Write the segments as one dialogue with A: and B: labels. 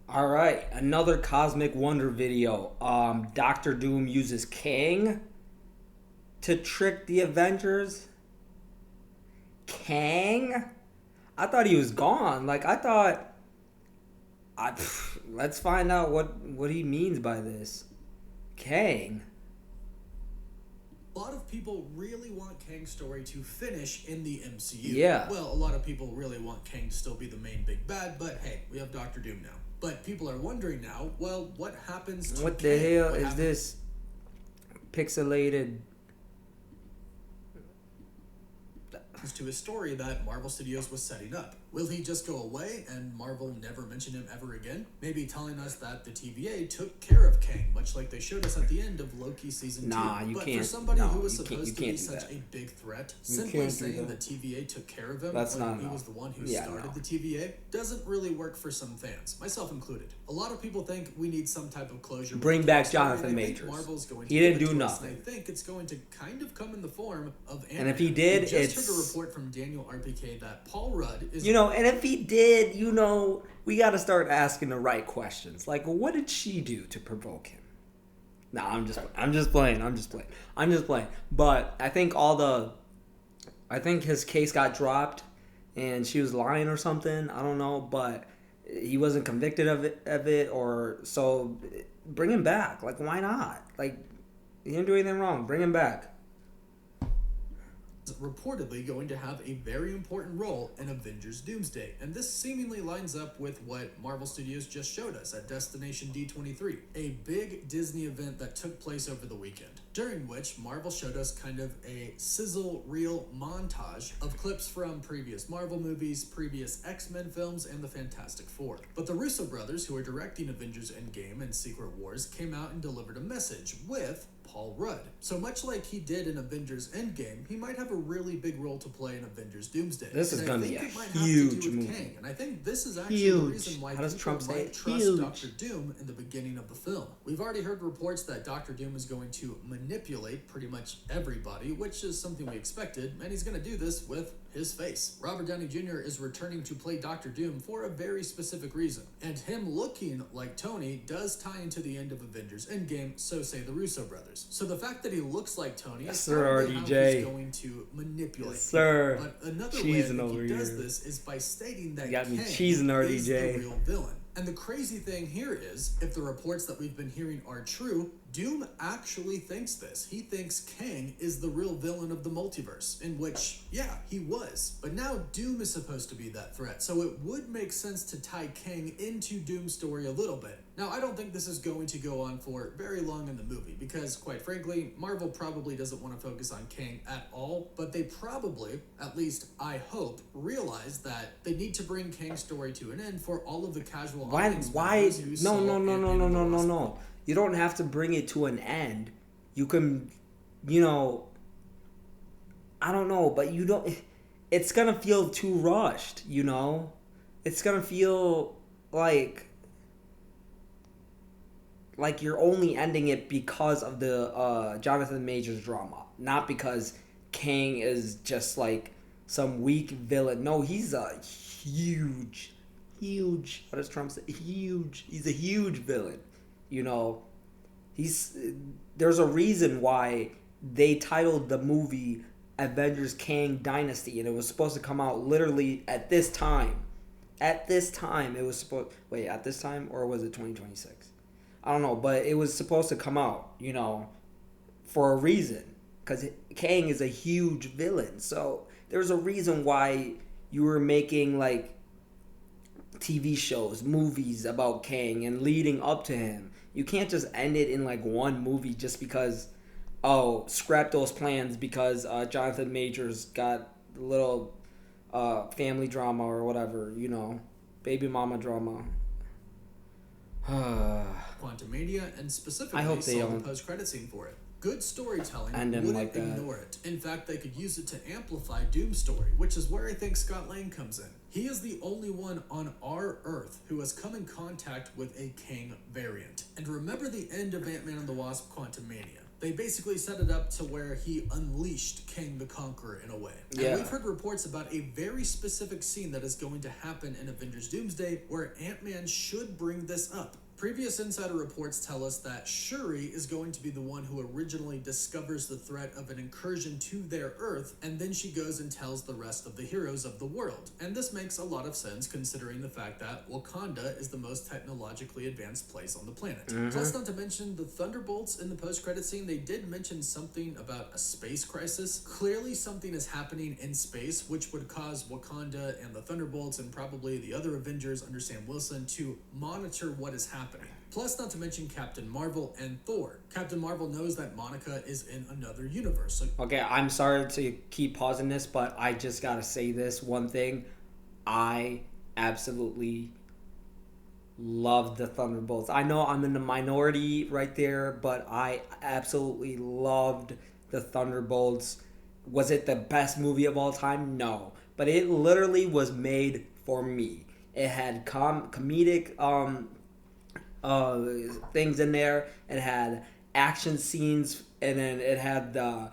A: All right, another Cosmic Wonder video. Doctor Doom uses Kang to trick the Avengers. Kang? I thought he was gone. Like I thought. Let's find out what he means by this. Kang.
B: A lot of people really want Kang's story to finish in the MCU.
A: Yeah.
B: Well, a lot of people really want Kang to still be the main big bad, but hey, we have Doctor Doom now. But people are wondering now, well, what happens to
A: What
B: Kang?
A: the hell
B: What
A: is
B: happens-
A: this? Pixelated.
B: To his story that Marvel Studios was setting up. Will he just go away and Marvel never mention him ever again? Maybe telling us that the TVA took care of Kang, much like they showed us at the end of Loki season 2.
A: Nah, you
B: but
A: can't.
B: for somebody
A: No,
B: who was
A: you can't-
B: supposed
A: you
B: to be
A: can't do
B: such
A: that.
B: a big threat,
A: You
B: simply
A: can't do
B: saying
A: that.
B: the TVA took care of him
A: That's
B: when
A: not
B: he
A: enough.
B: was the one who
A: Yeah,
B: started
A: no.
B: the TVA doesn't really work for some fans, myself included. A lot of people think we need some type of closure. with
A: Bring
B: the
A: back
B: Kang story,
A: Jonathan
B: and I think
A: Majors.
B: Marvel's going
A: He
B: to
A: didn't
B: give it
A: do
B: to us, and
A: nothing.
B: I think it's going to kind of come in the form of
A: And if he
B: Ant-Man.
A: did,
B: We just
A: it's-
B: heard a report from Daniel RPK that Paul Rudd is
A: And if he did, we got to start asking the right questions. Like, what did she do to provoke him? Nah, I'm just playing. But I think his case got dropped, and she was lying or something. I don't know, but he wasn't convicted of it, or so. Bring him back. Like, why not? Like, he didn't do anything wrong. Bring him back.
B: reportedly going to have a very important role in Avengers Doomsday, and this seemingly lines up with what Marvel Studios just showed us at Destination D23, a big Disney event that took place over the weekend, during which Marvel showed us kind of a sizzle reel montage of clips from previous Marvel movies, previous X-Men films, and the Fantastic Four. But the Russo brothers, who are directing Avengers Endgame and Secret Wars, came out and delivered a message with Paul Rudd. So much like he did in Avengers Endgame, he might have a really big role to play in Avengers Doomsday.
A: This is
B: And
A: gonna
B: I
A: be
B: think
A: a
B: it might have to do
A: huge
B: with
A: movie.
B: Kang, and I think this is actually the
A: Huge.
B: reason why
A: How does
B: people
A: Trump say
B: might
A: it?
B: trust
A: Huge.
B: Doctor Doom in the beginning of the film. We've already heard reports that Doctor Doom is going to manipulate pretty much everybody, which is something we expected, and he's going to do this with his face. Robert Downey Jr. is returning to play Doctor Doom for a very specific reason, and him looking like Tony does tie into the end of Avengers Endgame, so say the Russo brothers. So the fact that he looks like Tony
A: Yes,
B: is
A: sir,
B: probably how
A: RDJ.
B: he's going to manipulate
A: Yes, sir.
B: people. But another way I
A: Cheesing
B: think
A: over
B: he does
A: here.
B: this is by stating that
A: You got me
B: Kang
A: cheesing,
B: is the
A: RDJ.
B: real villain. And the crazy thing here is, if the reports that we've been hearing are true, Doom actually thinks this. He thinks Kang is the real villain of the multiverse, in which, yeah, he was. But now Doom is supposed to be that threat, so it would make sense to tie Kang into Doom's story a little bit. Now, I don't think this is going to go on for very long in the movie, because, quite frankly, Marvel probably doesn't want to focus on Kang at all, but they probably, at least I hope, realize that they need to bring Kang's story to an end for all of the casual
A: Why?
B: audience
A: Why?
B: members who saw
A: No.
B: Ant-Man and the Wasp.
A: You don't have to bring it to an end. You can, I don't know, but you don't. It's gonna feel too rushed. It's gonna feel like you're only ending it because of the Jonathan Majors drama, not because Kang is just like some weak villain. No, he's a huge. What does Trump say? Huge. He's a huge villain. There's a reason why they titled the movie Avengers Kang Dynasty, and it was supposed to come out literally at this time. At this time, it was supposed. Wait, at this time, or was it 2026? I don't know, but it was supposed to come out, for a reason, because Kang is a huge villain. So there's a reason why you were making like TV shows, movies about Kang and leading up to him. You can't just end it in like one movie just because, scrap those plans because Jonathan Majors got a little family drama or whatever, baby mama drama.
B: Quantumania, and specifically
A: I hope they
B: saw the
A: don't
B: post-credit scene for it. Good storytelling
A: end him
B: wouldn't
A: like that.
B: ignore it. In fact, they could use it to amplify Doom's story, which is where I think Scott Lang comes in. He is the only one on our Earth who has come in contact with a Kang variant. And remember the end of Ant-Man and the Wasp: Quantumania. They basically set it up to where he unleashed Kang the Conqueror in a way. And
A: Yeah.
B: we've heard reports about a very specific scene that is going to happen in Avengers Doomsday where Ant-Man should bring this up. Previous insider reports tell us that Shuri is going to be the one who originally discovers the threat of an incursion to their Earth, and then she goes and tells the rest of the heroes of the world. And this makes a lot of sense considering the fact that Wakanda is the most technologically advanced place on the planet. Plus, not to mention the Thunderbolts in the post-credit scene, they did mention something about a space crisis. Clearly something is happening in space, which would cause Wakanda and the Thunderbolts and probably the other Avengers under Sam Wilson to monitor what is happening. Plus, not to mention Captain Marvel and Thor. Captain Marvel knows that Monica is in another universe. So
A: Okay, I'm sorry to keep pausing this, but I just gotta say this one thing. I absolutely love the Thunderbolts. I know I'm in the minority right there, but I absolutely loved the Thunderbolts. Was it the best movie of all time? No. But it literally was made for me. It had comedic things in there. It had action scenes, and then it had the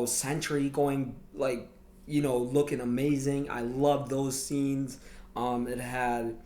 A: Sentry going looking amazing. I love those scenes. It had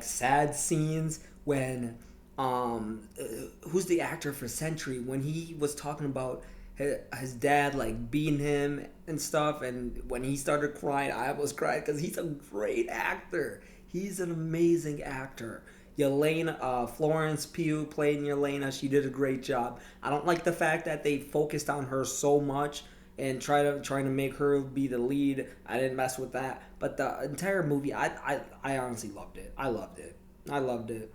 A: sad scenes when who's the actor for Sentry, when he was talking about his dad beating him and stuff, and when he started crying, I almost cried because he's a great actor. He's an amazing actor. Yelena, Florence Pugh playing Yelena, she did a great job. I don't like the fact that they focused on her so much and trying to make her be the lead. I didn't mess with that. But the entire movie, I honestly loved it. I loved it.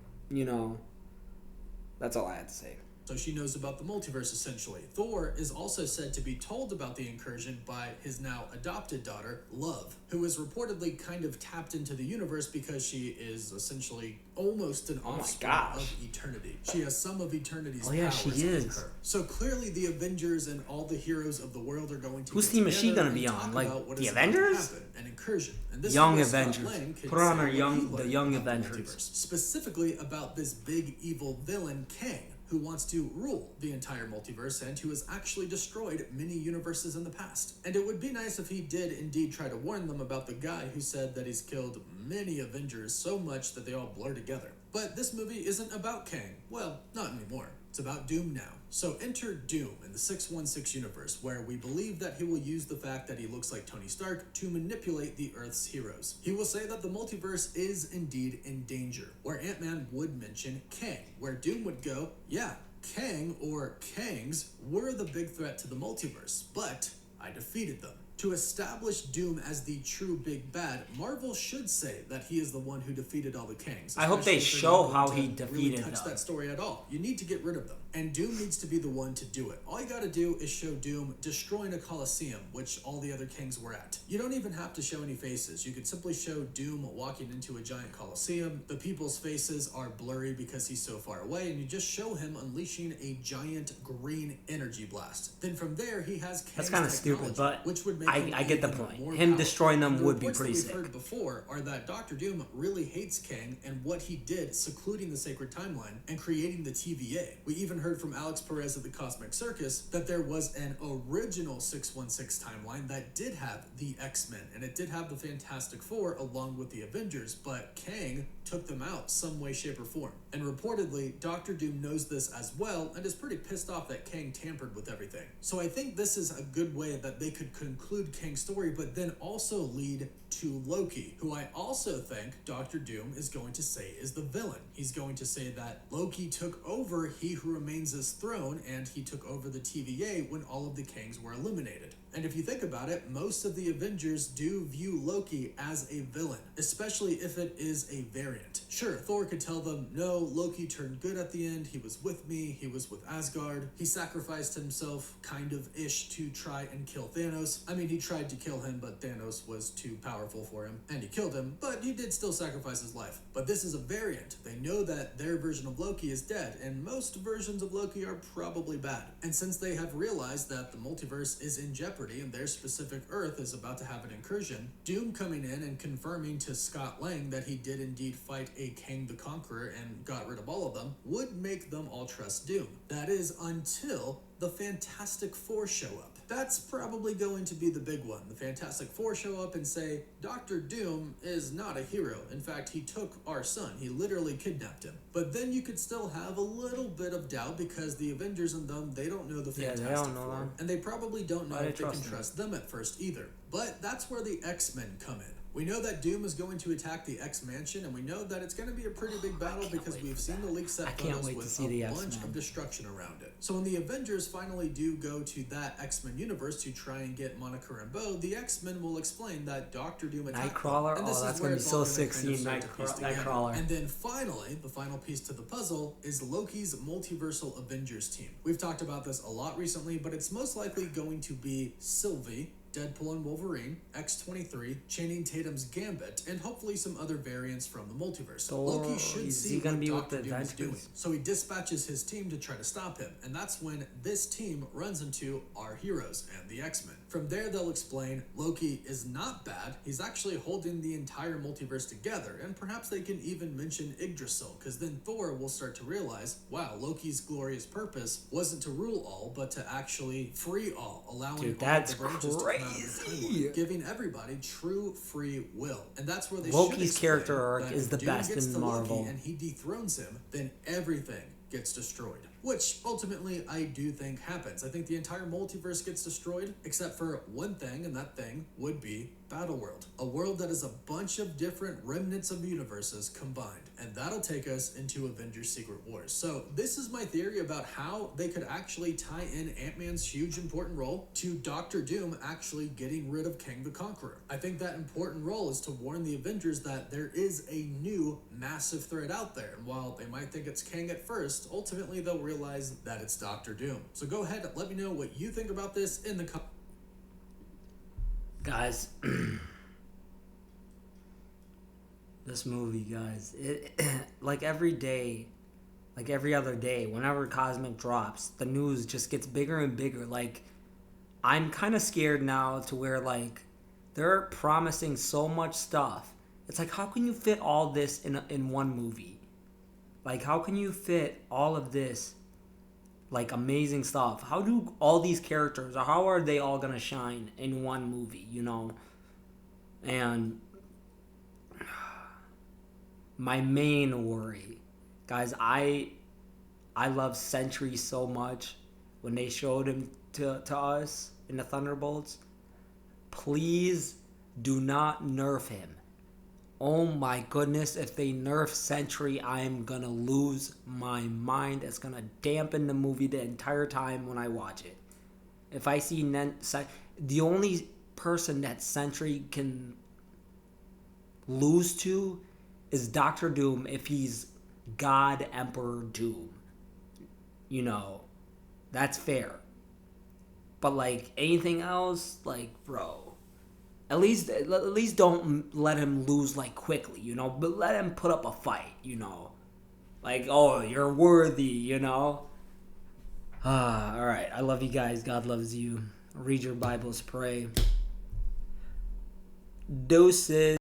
A: That's all I had to say.
B: So she knows about the multiverse, essentially. Thor is also said to be told about the incursion by his now adopted daughter, Love, who is reportedly kind of tapped into the universe because she is essentially almost an offspring of eternity. She has some of eternity's powers in her. So clearly the Avengers and all the heroes of the world are going to
A: Whose team is she going to be on? The Avengers?
B: An incursion. And this
A: Young
B: is
A: Avengers. Put her on the Young Avengers.
B: Specifically about this big evil villain, Kang, who wants to rule the entire multiverse and who has actually destroyed many universes in the past. And it would be nice if he did indeed try to warn them about the guy who said that he's killed many Avengers so much that they all blur together. But this movie isn't about Kang. Well, not anymore. It's about Doom now. So enter Doom in the 616 universe, where we believe that he will use the fact that he looks like Tony Stark to manipulate the Earth's heroes. He will say that the multiverse is indeed in danger, where Ant-Man would mention Kang, where Doom would go, yeah, Kang or Kangs were the big threat to the multiverse, but I defeated them. To establish Doom as the true big bad, Marvel should say that he is the one who defeated all the Kangs.
A: I hope they show how he defeated them.
B: Touch that story at all. You need to get rid of them. And Doom needs to be the one to do it. All you gotta do is show Doom destroying a Coliseum, which all the other Kangs were at. You don't even have to show any faces. You could simply show Doom walking into a giant Coliseum. The people's faces are blurry because he's so far away, and you just show him unleashing a giant green energy blast. Then from there, he has Kang's
A: That's kind of stupid, but
B: which would make
A: I get the point. Him
B: powerful.
A: destroying them
B: the
A: would be
B: reports
A: pretty
B: that
A: sick.
B: we've heard before are that Dr. Doom really hates Kang and what he did secluding the sacred timeline and creating the TVA. We even heard from Alex Perez of the Cosmic Circus that there was an original 616 timeline that did have the X-Men and it did have the Fantastic Four along with the Avengers, but Kang took them out some way, shape, or form. And reportedly, Dr. Doom knows this as well and is pretty pissed off that Kang tampered with everything. So I think this is a good way that they could conclude Kang's story, but then also lead to Loki, who I also think Dr. Doom is going to say is the villain. He's going to say that Loki took over He Who Remains' throne and he took over the TVA when all of the Kangs were eliminated. And if you think about it, most of the Avengers do view Loki as a villain, especially if it is a variant. Sure, Thor could tell them, no, Loki turned good at the end, he was with me, he was with Asgard, he sacrificed himself, kind of-ish, to try and kill Thanos. I mean, he tried to kill him, but Thanos was too powerful powerful for him, and he killed him, but he did still sacrifice his life. But this is a variant. They know that their version of Loki is dead, and most versions of Loki are probably bad. And since they have realized that the multiverse is in jeopardy and their specific Earth is about to have an incursion, Doom coming in and confirming to Scott Lang that he did indeed fight a Kang the Conqueror and got rid of all of them would make them all trust Doom. That is until the Fantastic Four show up. That's probably going to be the big one. The Fantastic Four show up and say, Dr. Doom is not a hero. In fact, he took our son. He literally kidnapped him. But then you could still have a little bit of doubt because the Avengers and them, they don't know the Fantastic Four. And they probably don't know if they can trust them at first either. But that's where the X-Men come in. We know that Doom is going to attack the X-Mansion, and we know that it's going to be a pretty big battle because we've seen the leaked set photos with a bunch of destruction around it. So when the Avengers finally do go to that X-Men universe to try and get Monica Rambeau, the X-Men will explain that Dr. Doom attacked
A: Nightcrawler?
B: them. And this
A: that's
B: going to
A: be so sexy, Nightcrawler.
B: And then finally, the final piece to the puzzle is Loki's multiversal Avengers team. We've talked about this a lot recently, but it's most likely going to be Sylvie, Deadpool and Wolverine, X-23, Channing Tatum's Gambit, and hopefully some other variants from the multiverse. Loki should see what Dr. Doom is doing, so he dispatches his team to try to stop him, and that's when this team runs into our heroes and the X-Men. From there, they'll explain Loki is not bad, he's actually holding the entire multiverse together, and perhaps they can even mention Yggdrasil, because then Thor will start to realize, wow, Loki's glorious purpose wasn't to rule all, but to actually free all, allowing all the branches to come out of the timeline, giving everybody true free will. And that's where they
A: Loki's character arc is the best in Marvel.
B: Loki and he dethrones him, then everything gets destroyed. Which, ultimately, I do think happens. I think the entire multiverse gets destroyed, except for one thing, and that thing would be Battleworld. A world that is a bunch of different remnants of universes combined. And that'll take us into Avengers Secret Wars. So, this is my theory about how they could actually tie in Ant-Man's huge important role to Dr. Doom actually getting rid of Kang the Conqueror. I think that important role is to warn the Avengers that there is a new massive threat out there. And while they might think it's Kang at first, ultimately they'll realize that it's Dr. Doom. So go ahead and let me know what you think about this in the comments.
A: Guys, this movie, guys, it like every day, like every other day, whenever Cosmic drops, the news just gets bigger and bigger. Like, I'm kind of scared now to where, like, they're promising so much stuff. It's like, how can you fit all this in one movie? Like, how can you fit all of this, like, amazing stuff? How do all these characters, or how are they all gonna shine in one movie, you know? And my main worry, guys, I love Sentry so much. When they showed him to us in the Thunderbolts, please do not nerf him. Oh my goodness, if they nerf Sentry, I am gonna lose my mind. It's gonna dampen the movie the entire time when I watch it. If I see the only person that Sentry can lose to is Dr. Doom if he's God Emperor Doom. You know, that's fair. But, like, anything else, like, bro, At least don't let him lose, like, quickly, you know? But let him put up a fight, you know? Like, oh, you're worthy, you know? Alright. I love you guys. God loves you. Read your Bibles. Pray. Deuces.